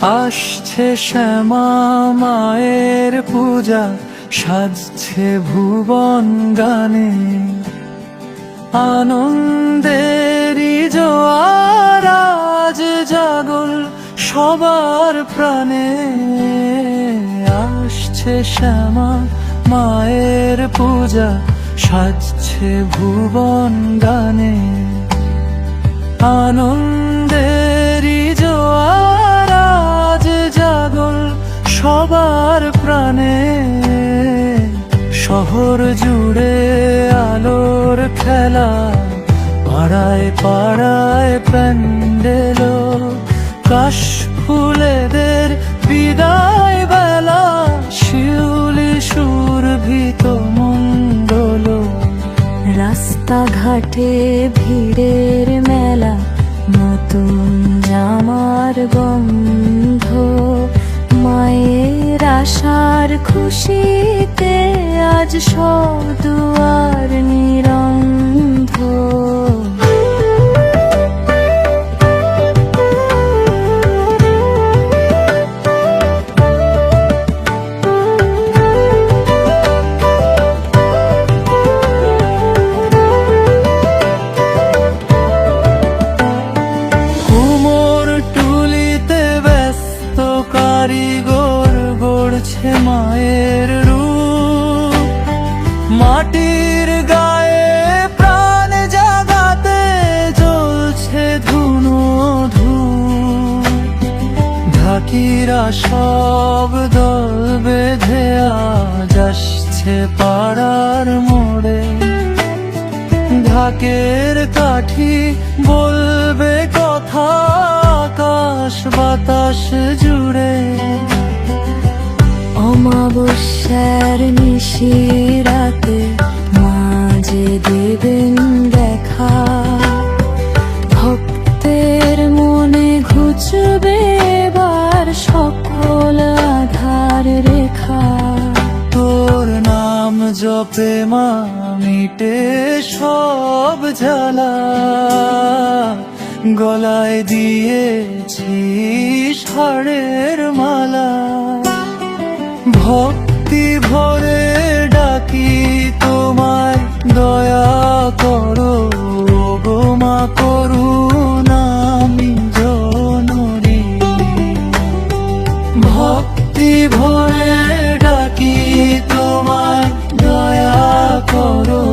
আসছে শ্যামা মায়ের পূজা, সাজছে ভুবন গানে, আনন্দেরই জোয়ার আজ জাগল সবার প্রাণে। আসছে শ্যামা মায়ের পূজা, সাজছে ভুবন গানে, আনন্দেরই জোয়ার আজ জাগল সবার প্রাণে। শহর জুড়ে আলোর খেলা, পাড়ায় পাড়ায় প্যান্ডেল, কাশ ফুলেদের বিদায় বেলা, শিউলি সুরভিত মণ্ডল। রাস্তাঘাটে ভিড়ের মেলা, নতুন জামার গন্ধ, মায়ের আশার খুশিতে আজ সব দুয়ার নিরন্ধ। কারিগর গড়ছে মায়ের রূপ, মাটির গায়ে প্রাণ জাগাতে জ্বলছে ধুনো ধূপ। ঢাকিরা সব দল বেঁধে আজ আসছে পাড়ার মোড়ে, ঢাকের কাঠি বলবে কথা আকাশ বাতাস জুড়ে। অমাবস্যার নিশিরাতে মাঝে দেবেন দেখা, ভক্তের মনে ঘুচবে এবার সকল আধার রেখা। তোর নাম জপে মা মিটে সব জ্বালা, গলায় দিয়েছিস হাড়ের মালা। ভক্তি ভরে ডাকি তোমায়, দয়া করো গো মা করুণামি জননী। ভক্তি ভরে ডাকি তোমায়, দয়া করো